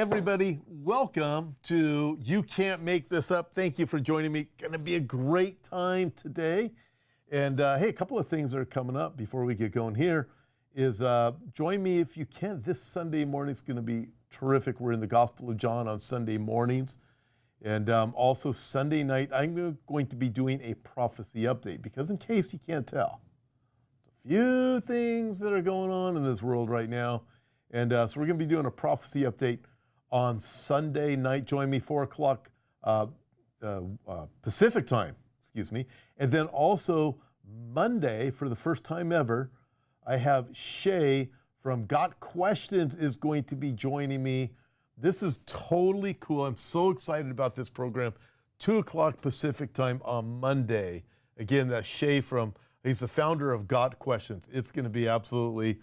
everybody. Welcome to You Can't Make This Up. Thank you for joining me. Going to be a great time today. And hey, a couple of things that are coming up before we get going here is join me if you can. This Sunday morning is going to be terrific. We're in the Gospel of John on Sunday mornings. And also Sunday night, I'm going to be doing a prophecy update because in case you can't tell, a few things that are going on in this world right now. And so we're going to be doing a prophecy update on Sunday night. Join me 4 o'clock Pacific time, excuse me. And then also Monday, for the first time ever, I have Shay from Got Questions is going to be joining me. This is totally cool. I'm so excited about this program. 2 o'clock Pacific time on Monday. Again, that's Shay he's the founder of Got Questions. It's going to be absolutely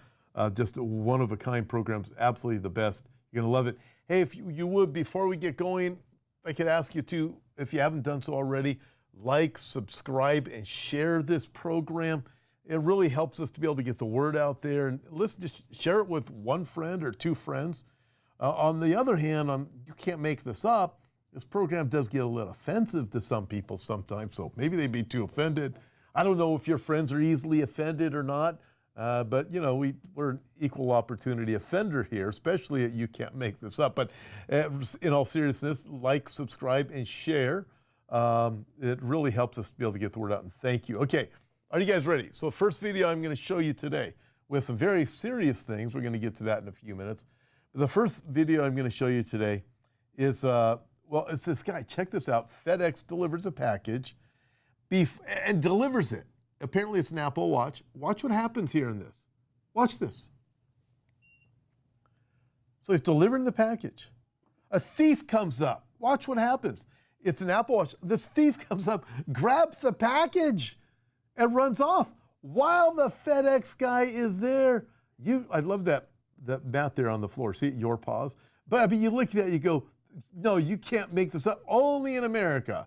just a one-of-a-kind program, absolutely the best. You're going to love it. Hey, if you would, before we get going, I could ask you to, if you haven't done so already, like, subscribe, and share this program. It really helps us to be able to get the word out there. And listen, just share it with one friend or two friends. On the other hand, you can't make this up. This program does get a little offensive to some people sometimes, so maybe they'd be too offended. I don't know if your friends are easily offended or not. But, you know, we're an equal opportunity offender here, especially at You Can't Make This Up. But in all seriousness, like, subscribe, and share. It really helps us to be able to get the word out, and thank you. Okay, are you guys ready? So the first video I'm going to show you today with some very serious things. We're going to get to that in a few minutes. But the first video I'm going to show you today is, well, it's this guy. Check this out. FedEx delivers a package and delivers it. Apparently it's an Apple Watch. Watch what happens here in this. Watch this. So he's delivering the package. A thief comes up. Watch what happens. It's an Apple Watch. This thief comes up, grabs the package, and runs off while the FedEx guy is there. I love that mat there on the floor. See, your paws. But I mean, you look at that, you go, no, you can't make this up. Only in America.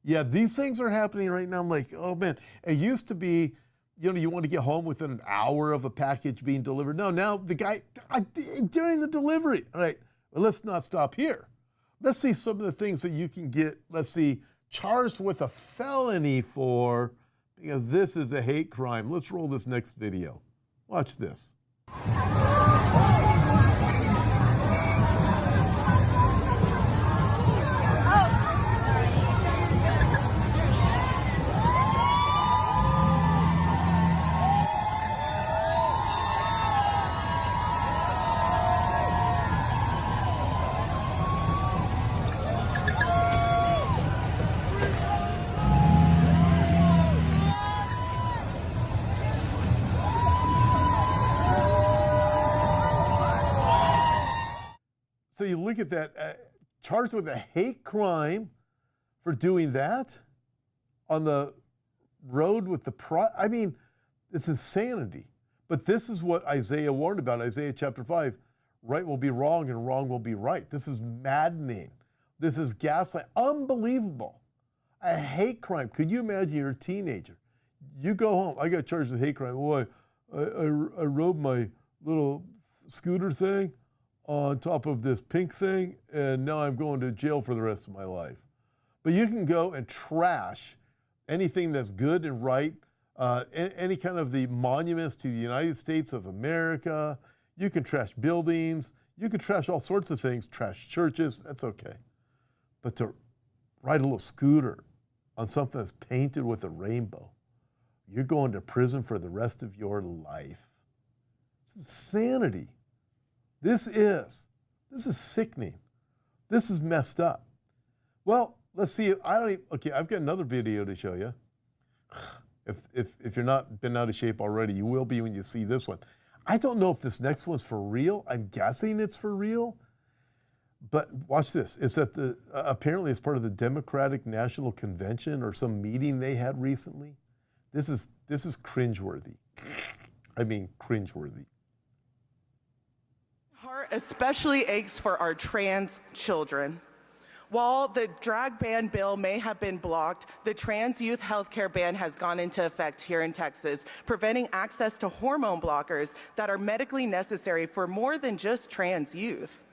Yeah, these things are happening right now. I'm like, oh man, it used to be, you know, you want to get home within an hour of a package being delivered. No, now the guy, during the delivery. All right, well, let's not stop here. Let's see some of the things that you can get, let's see, charged with a felony for, because this is a hate crime. Let's roll this next video. Watch this. So you look at that, charged with a hate crime for doing that on the road with I mean, it's insanity. But this is what Isaiah warned about, Isaiah chapter 5. Right will be wrong and wrong will be right. This is maddening. This is gaslight. Unbelievable. A hate crime. Could you imagine you're a teenager? You go home. I got charged with hate crime. Boy, I rode my little scooter thing on top of this pink thing, and now I'm going to jail for the rest of my life. But you can go and trash anything that's good and right, any kind of the monuments to the United States of America. You can trash buildings. You can trash all sorts of things, trash churches. That's okay. But to ride a little scooter on something that's painted with a rainbow, you're going to prison for the rest of your life. It's insanity. This is sickening. This is messed up. Well, let's see. Okay, I've got another video to show you. If you're not been out of shape already, you will be when you see this one. I don't know if this next one's for real. I'm guessing it's for real. But watch this. It's at apparently it's part of the Democratic National Convention or some meeting they had recently. This is cringeworthy. I mean, cringeworthy. Heart especially aches for our trans children. While the drag ban bill may have been blocked, the trans youth healthcare ban has gone into effect here in Texas, preventing access to hormone blockers that are medically necessary for more than just trans youth.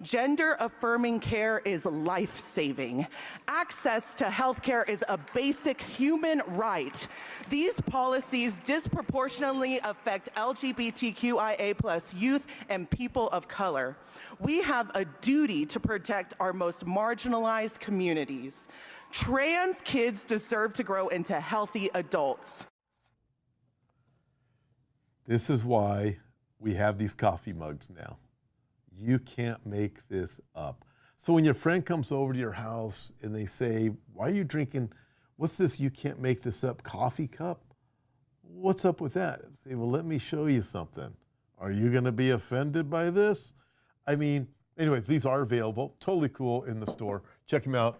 Gender-affirming care is life-saving. Access to health care is a basic human right. These policies disproportionately affect LGBTQIA+ youth and people of color. We have a duty to protect our most marginalized communities. Trans kids deserve to grow into healthy adults. This is why we have these coffee mugs now. You can't make this up. So when your friend comes over to your house and they say, why are you drinking, what's this you can't make this up coffee cup? What's up with that? Say, well, let me show you something. Are you gonna be offended by this? I mean, anyways, these are available, totally cool in the store. Check them out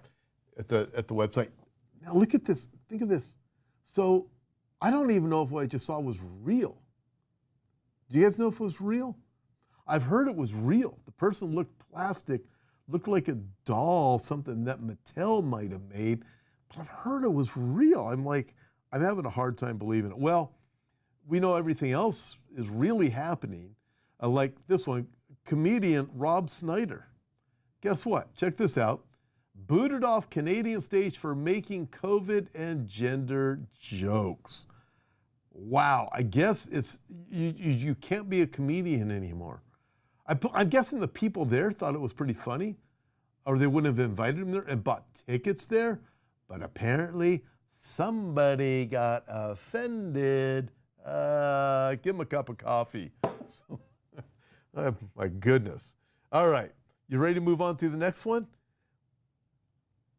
at the website. Now look at this, think of this. So I don't even know if what I just saw was real. Do you guys know if it was real? I've heard it was real. The person looked plastic, looked like a doll, something that Mattel might have made, but I've heard it was real. I'm having a hard time believing it. Well, we know everything else is really happening. Like this one, comedian Rob Snyder. Guess what? Check this out. Booted off Canadian stage for making COVID and gender jokes. Wow, I guess it's you can't be a comedian anymore. I'm guessing the people there thought it was pretty funny, or they wouldn't have invited him there and bought tickets there. But apparently somebody got offended. Give him a cup of coffee. Oh, my goodness. All right, you ready to move on to the next one?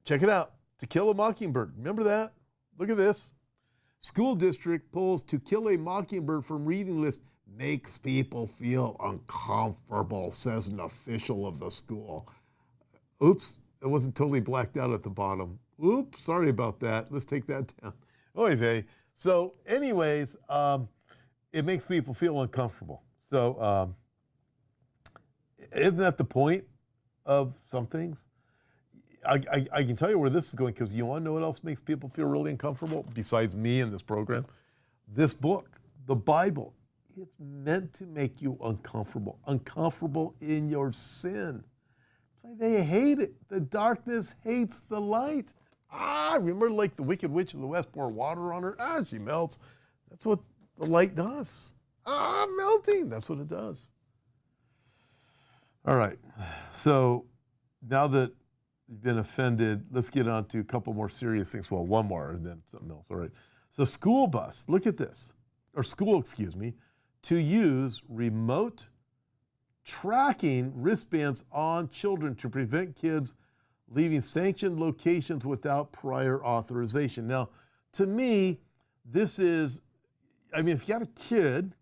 Check it out. To Kill a Mockingbird. Remember that? Look at this. School district pulls To Kill a Mockingbird from reading list makes people feel uncomfortable, says an official of the school. Oops, it wasn't totally blacked out at the bottom. Oops, sorry about that. Let's take that down. Oy vey. So anyways, it makes people feel uncomfortable. So isn't that the point of some things? I can tell you where this is going, because you want to know what else makes people feel really uncomfortable besides me and this program? This book, the Bible. It's meant to make you uncomfortable in your sin. That's why they hate it. The darkness hates the light. Remember like the Wicked Witch of the West, pour water on her, she melts. That's what the light does. Melting, that's what it does. All right, so now that you've been offended, let's get on to a couple more serious things. Well, one more and then something else, all right. So school bus, look at this, or school, excuse me, to use remote tracking wristbands on children to prevent kids leaving sanctioned locations without prior authorization. Now, to me, this is, if you got a kid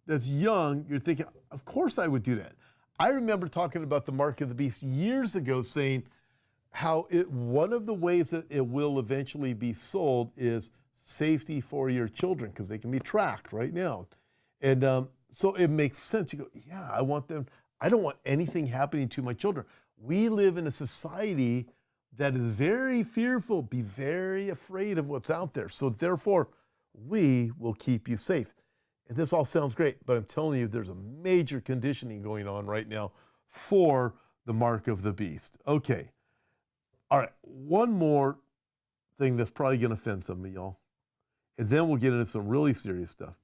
that's young, you're thinking, of course I would do that. I remember talking about the Mark of the Beast years ago, saying how one of the ways that it will eventually be sold is safety for your children, because they can be tracked right now. And so it makes sense. You go, yeah, I don't want anything happening to my children. We live in a society that is very fearful, be very afraid of what's out there. So therefore, we will keep you safe. And this all sounds great, but I'm telling you, there's a major conditioning going on right now for the Mark of the Beast. Okay. All right. One more thing that's probably going to offend some of y'all. And then we'll get into some really serious stuff.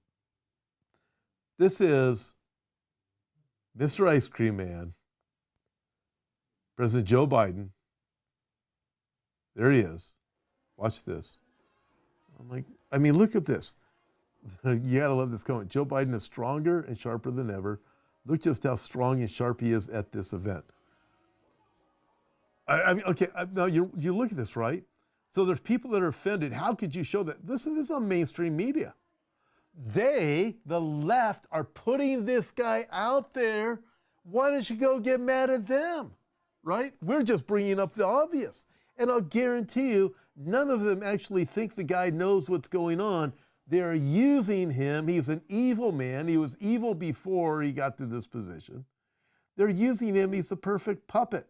This is Mr. Ice Cream Man, President Joe Biden. There he is. Watch this. Look at this. You gotta love this comment. Joe Biden is stronger and sharper than ever. Look just how strong and sharp he is at this event. Now you look at this, right? So there's people that are offended. How could you show that? This is on mainstream media. They, the left, are putting this guy out there. Why don't you go get mad at them, right? We're just bringing up the obvious. And I'll guarantee you, none of them actually think the guy knows what's going on. They're using him. He's an evil man. He was evil before he got to this position. They're using him. He's the perfect puppet.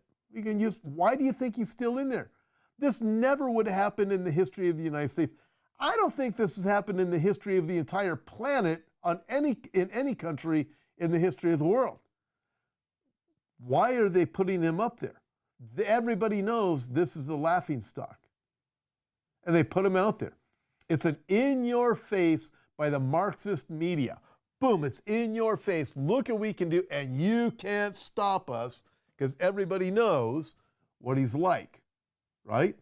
Why do you think he's still in there? This never would have happened in the history of the United States. I don't think this has happened in the history of the entire planet in any country in the history of the world. Why are they putting him up there? Everybody knows this is the laughingstock. And they put him out there. It's an in-your-face by the Marxist media. Boom, it's in your face. Look what we can do, and you can't stop us because everybody knows what he's like, right?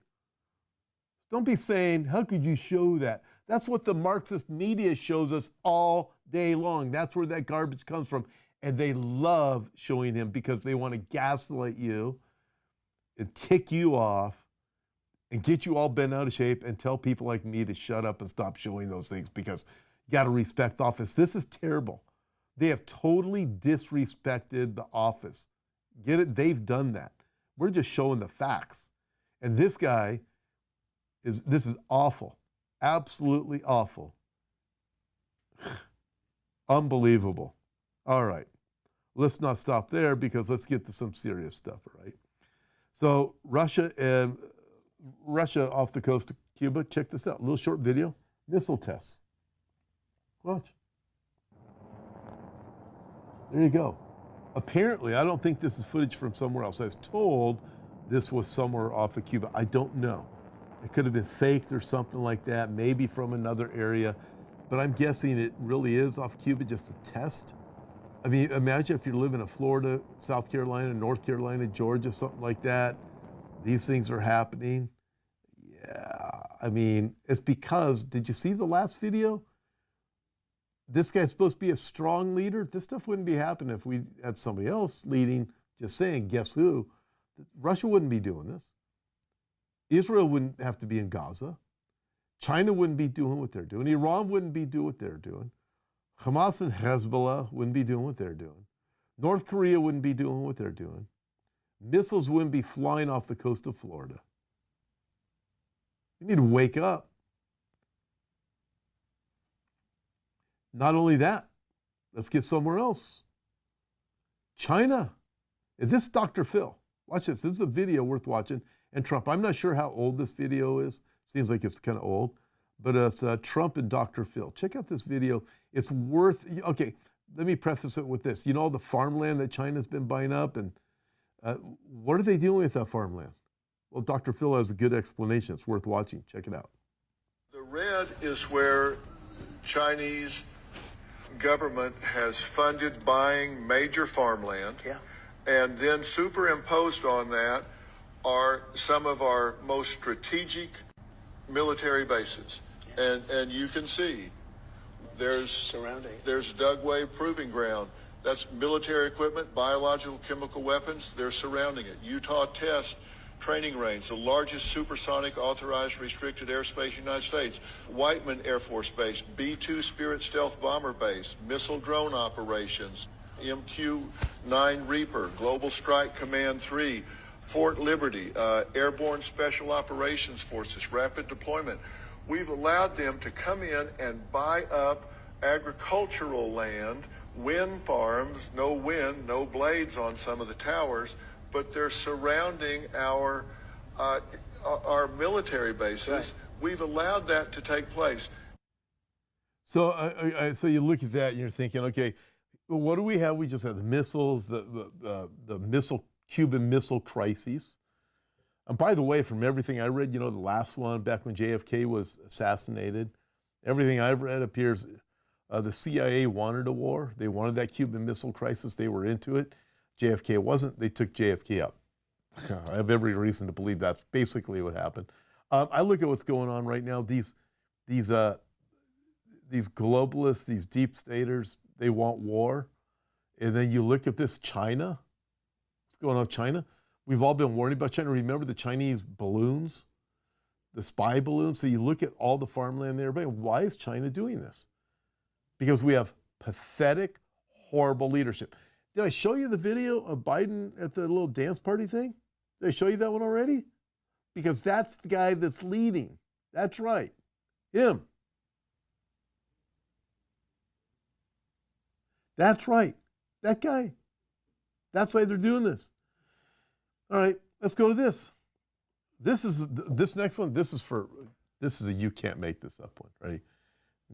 Don't be saying, how could you show that? That's what the Marxist media shows us all day long. That's where that garbage comes from. And they love showing him because they want to gaslight you and tick you off and get you all bent out of shape and tell people like me to shut up and stop showing those things because you got to respect office. This is terrible. They have totally disrespected the office. Get it? They've done that. We're just showing the facts. And this guy this is awful. Absolutely awful. Unbelievable. All right. Let's not stop there because let's get to some serious stuff, all right? So Russia off the coast of Cuba, check this out. A little short video. Missile tests. Watch. There you go. Apparently, I don't think this is footage from somewhere else. I was told this was somewhere off of Cuba. I don't know. It could have been faked or something like that, maybe from another area. But I'm guessing it really is off Cuba, just a test. I mean, imagine if you're living in Florida, South Carolina, North Carolina, Georgia, something like that. These things are happening. Yeah, I mean, it's because, did you see the last video? This guy's supposed to be a strong leader. This stuff wouldn't be happening if we had somebody else leading, just saying, guess who? Russia wouldn't be doing this. Israel wouldn't have to be in Gaza. China wouldn't be doing what they're doing. Iran wouldn't be doing what they're doing. Hamas and Hezbollah wouldn't be doing what they're doing. North Korea wouldn't be doing what they're doing. Missiles wouldn't be flying off the coast of Florida. You need to wake up. Not only that, let's get somewhere else. China. This is Dr. Phil. Watch this. This is a video worth watching. And Trump. I'm not sure how old this video is. Seems like it's kind of old. But it's Trump and Dr. Phil. Check out this video. It's worth, okay, let me preface it with this. You know all the farmland that China's been buying up? And what are they doing with that farmland? Well, Dr. Phil has a good explanation. It's worth watching. Check it out. The red is where Chinese government has funded buying major farmland. Yeah. And then superimposed on that are some of our most strategic military bases. Yeah. And you can see there's Dugway Proving Ground. That's military equipment, biological, chemical weapons. They're surrounding it. Utah Test Training Range, the largest supersonic authorized restricted airspace in the United States. Whiteman Air Force Base, B-2 Spirit Stealth Bomber Base, missile drone operations, MQ-9 Reaper, Global Strike Command 3, Fort Liberty, Airborne Special Operations Forces, Rapid Deployment. We've allowed them to come in and buy up agricultural land, wind farms, no wind, no blades on some of the towers, but they're surrounding our military bases. Right. We've allowed that to take place. So, so you look at that and you're thinking, okay, well, what do we have? We just have the missiles, the Cuban missile crises. And by the way, from everything I read, you know, the last one back when JFK was assassinated, everything I've read appears the CIA wanted a war. They wanted that Cuban Missile Crisis. They were into it. JFK wasn't. They took JFK out. I have every reason to believe that's basically what happened. I look at what's going on right now. These globalists, these deep staters, they want war. And then you look at this China. What's going on with China? We've all been warning about China. Remember the Chinese balloons, the spy balloons? So you look at all the farmland there. Why is China doing this? Because we have pathetic, horrible leadership. Did I show you the video of Biden at the little dance party thing? Did I show you that one already? Because that's the guy that's leading. That's right. Him. That's right. That guy. That's why they're doing this. All right, let's go to this. This next one, this is a you can't make this up one, right?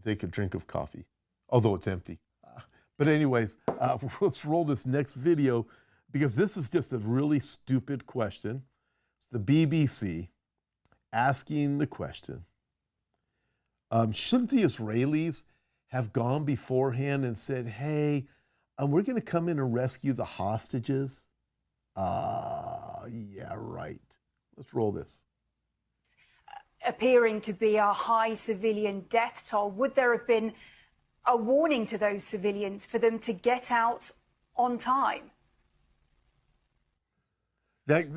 Take a drink of coffee, although it's empty. But anyways, let's roll this next video. because this is just a really stupid question. It's the BBC asking the question, shouldn't the Israelis have gone beforehand and said, hey, we're going to come in and rescue the hostages? Yeah, right. Let's roll this. Appearing to be a high civilian death toll, would there have been a warning to those civilians for them to get out on time?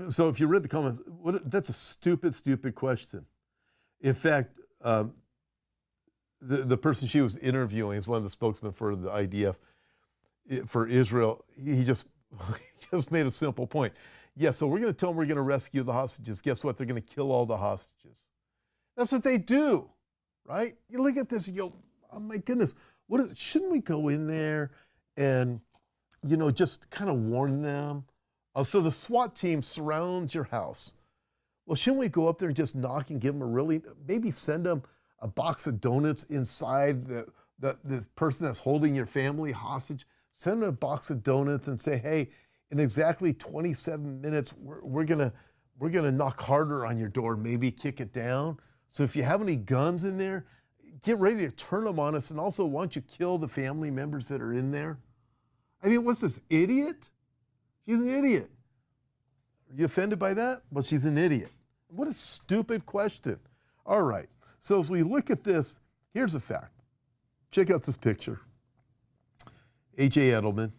So if you read the comments, that's a stupid, stupid question. In fact, the person she was interviewing is one of the spokesmen for the IDF for Israel. He just made a simple point. Yeah, so we're going to tell them we're going to rescue the hostages. Guess what? They're going to kill all the hostages. That's what they do, right? You look at this and you go, oh my goodness, shouldn't we go in there and, just kind of warn them? So the SWAT team surrounds your house. Well, shouldn't we go up there and just knock and give them maybe send them a box of donuts inside the person that's holding your family hostage? Send them a box of donuts and say, hey, in exactly 27 minutes, we're gonna knock harder on your door, maybe kick it down. So if you have any guns in there, get ready to turn them on us. And also, why don't you kill the family members that are in there? I mean, what's this, idiot? She's an idiot. Are you offended by that? Well, she's an idiot. What a stupid question. All right. So as we look at this, here's a fact. Check out this picture. A.J. Edelman.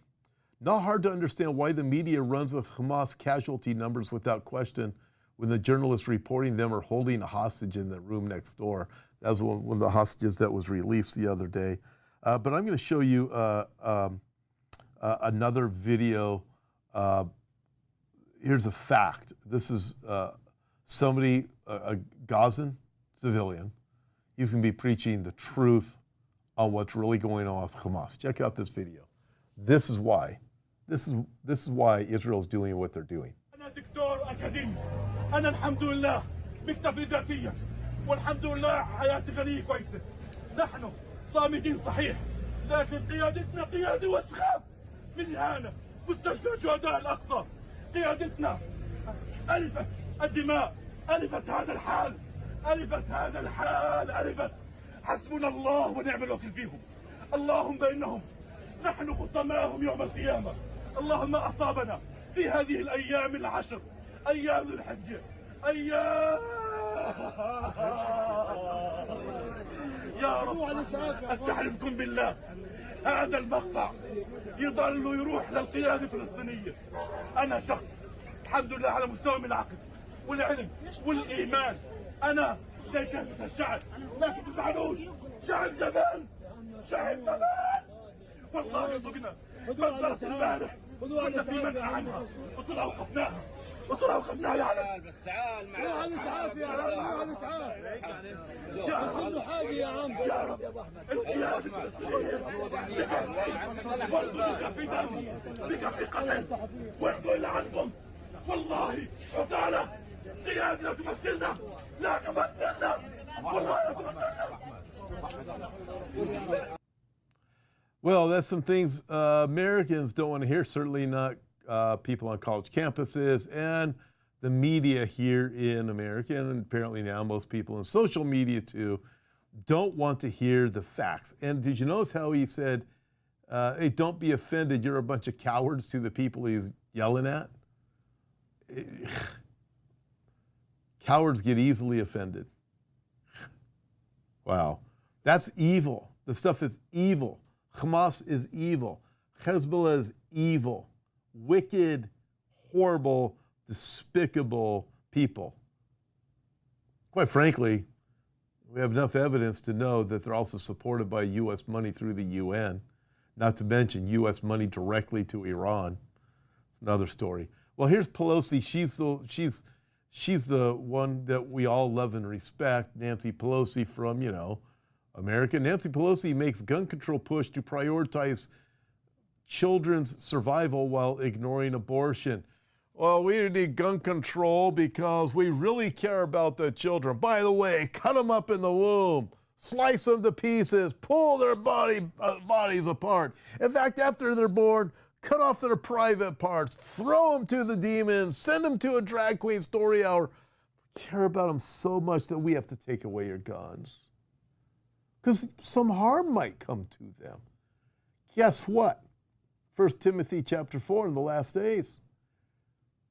Not hard to understand why the media runs with Hamas casualty numbers without question when the journalists reporting them are holding a hostage in the room next door. That was one of the hostages that was released the other day. But I'm going to show you another video. Here's a fact. This is somebody, a Gazan civilian. He's going to be preaching the truth on what's really going on with Hamas. Check out this video. This is why. This is why Israel's doing what they're doing. أنا دكتور أكاديمي. أنا الحمد لله مكتفي ذاتيا والحمد لله حياتي غنية كويسة. نحن صامدين صحيح لكن قيادتنا قيادة وسخة من هنا مستشفى شهداء الأقصى. قيادتنا ألفت الدماء، ألفت هذا الحال، ألفت حسبنا الله ونعم الوكيل فيهم. اللهم إنهم نحن خصماهم يوم القيامة. اللهم أصابنا في هذه الأيام العشر، أيام الحج، أيام يا رب أستحلفكم بالله هذا المقطع يضل يروح للقيادة الفلسطينية. أنا شخص الحمد لله على مستوى من العقل والعلم والإيمان، أنا زي كافة الشعب، لكن تزعلوش، شعب جبان، والله صدقنا بصرت امبارح كنا في منع عنها وصلها وقفناها يا عم. بس تعال معنا روح الاسعاف يا عم، روح الاسعاف بس انه حاجه يا عم. يا رب القياده الفلسطينيه بك في دم، بك في قتل، وانتم اللي عندكم والله وتعالى قياده لا تمثلنا، والله لا تمثلنا. Well, that's some things Americans don't want to hear, certainly not people on college campuses and the media here in America, and apparently now most people in social media too, don't want to hear the facts. And did you notice how he said, hey, don't be offended, you're a bunch of cowards to the people he's yelling at? Cowards get easily offended. Wow. That's evil. The stuff is evil. Hamas is evil. Hezbollah is evil. Wicked, horrible, despicable people. Quite frankly, we have enough evidence to know that they're also supported by U.S. money through the UN, not to mention U.S. money directly to Iran. It's another story. Well, here's Pelosi. She's the one that we all love and respect, Nancy Pelosi from, America. Nancy Pelosi makes gun control push to prioritize children's survival while ignoring abortion. Well, we need gun control because we really care about the children. By the way, cut them up in the womb, slice them to pieces, pull their bodies apart. In fact, after they're born, cut off their private parts, throw them to the demons, send them to a drag queen story hour. We care about them so much that we have to take away your guns because some harm might come to them. Guess what? 1 Timothy chapter 4, in the last days,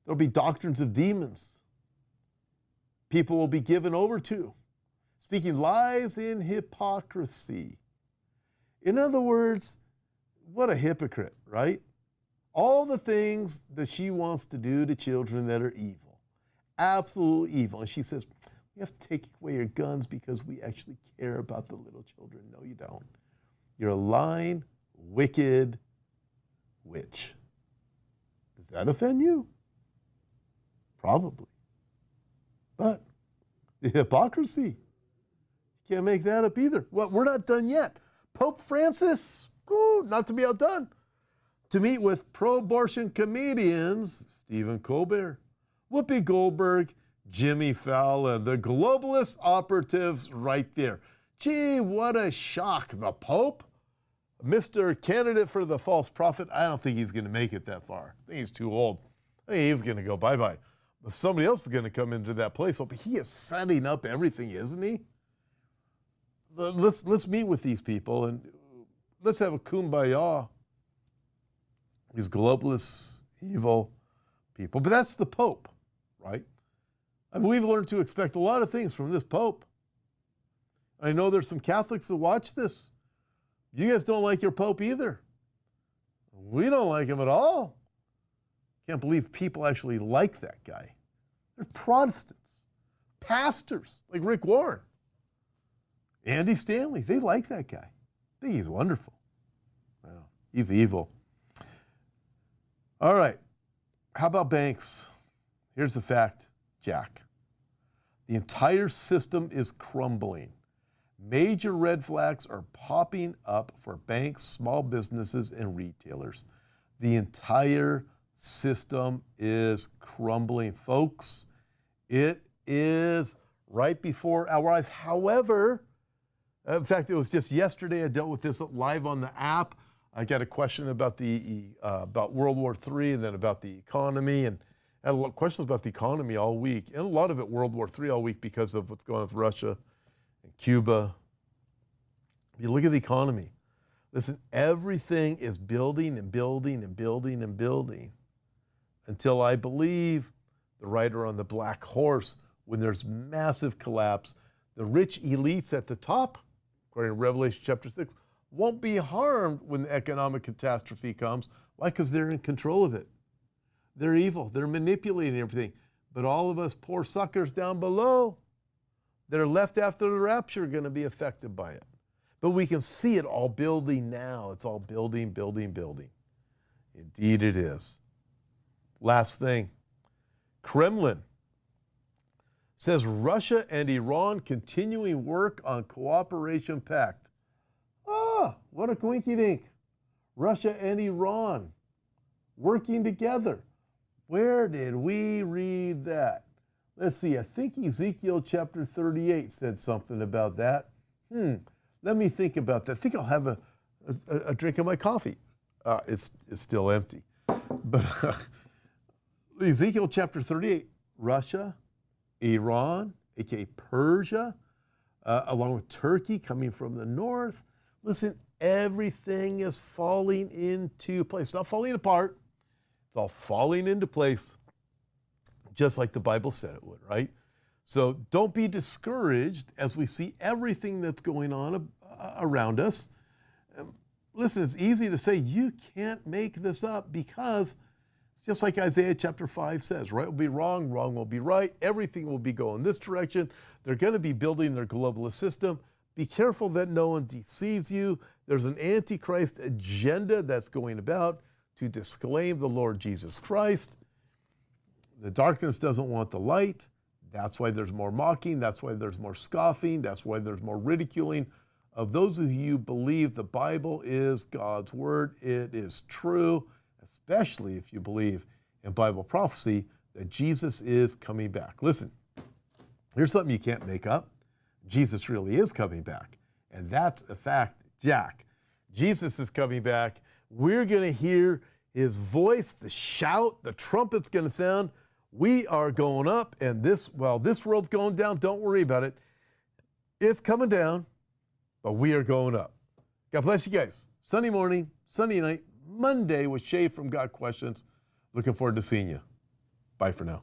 there'll be doctrines of demons. People will be given over to, speaking lies in hypocrisy. In other words, what a hypocrite, right? All the things that she wants to do to children that are evil, absolute evil. And she says, we have to take away your guns because we actually care about the little children. No, you don't. You're a lying, wicked witch. Does that offend you? Probably. But the hypocrisy, you can't make that up either. Well, we're not done yet. Pope Francis, not to be outdone, to meet with pro-abortion comedians, Stephen Colbert, Whoopi Goldberg, Jimmy Fallon, the globalist operatives right there. Gee, what a shock. The Pope, Mr. Candidate for the false prophet, I don't think he's going to make it that far. I think he's too old. I think he's going to go bye-bye. But somebody else is going to come into that place. But he is setting up everything, isn't he? Let's meet with these people and let's have a kumbaya. These globalist, evil people. But that's the Pope, right? I mean, we've learned to expect a lot of things from this Pope. I know there's some Catholics that watch this. You guys don't like your Pope either. We don't like him at all. Can't believe people actually like that guy. They're Protestants, pastors like Rick Warren, Andy Stanley. They like that guy. I think he's wonderful. Well, he's evil. All right. How about banks? Here's the fact, Jack. The entire system is crumbling. Major red flags are popping up for banks, small businesses, and retailers. The entire system is crumbling, folks. It is right before our eyes. However, in fact, it was just yesterday I dealt with this live on the app. I got a question about about World War III and then about the economy, and I had a lot of questions about the economy all week, and a lot of it World War III all week because of what's going on with Russia and Cuba. You look at the economy. Listen, everything is building and building and building and building until I believe the rider on the black horse, when there's massive collapse, the rich elites at the top, according to Revelation chapter 6, won't be harmed when the economic catastrophe comes. Why? Because they're in control of it. They're evil. They're manipulating everything. But all of us poor suckers down below that are left after the rapture are going to be affected by it. But we can see it all building now. It's all building, building, building. Indeed it is. Last thing. Kremlin says Russia and Iran continuing work on cooperation pact. Ah, what a coinky dink. Russia and Iran working together. Where did we read that? Let's see, I think Ezekiel chapter 38 said something about that. Let me think about that. I think I'll have a drink of my coffee. It's still empty. But Ezekiel chapter 38, Russia, Iran, aka Persia, along with Turkey coming from the north. Listen, everything is falling into place. It's not falling apart. It's all falling into place, just like the Bible said it would, right? So don't be discouraged as we see everything that's going on around us. Listen, it's easy to say you can't make this up because it's just like Isaiah chapter 5 says, right will be wrong, wrong will be right, everything will be going this direction. They're going to be building their globalist system. Be careful that no one deceives you. There's an antichrist agenda that's going about to disclaim the Lord Jesus Christ. The darkness doesn't want the light. That's why there's more mocking. That's why there's more scoffing. That's why there's more ridiculing of those of you who believe the Bible is God's word. It is true, especially if you believe in Bible prophecy that Jesus is coming back. Listen, here's something you can't make up. Jesus really is coming back. And that's a fact, Jack. Jesus is coming back. We're going to hear his voice, the shout, the trumpet's going to sound. We are going up, and this world's going down. Don't worry about it. It's coming down, but we are going up. God bless you guys. Sunday morning, Sunday night, Monday with Shay from Got Questions. Looking forward to seeing you. Bye for now.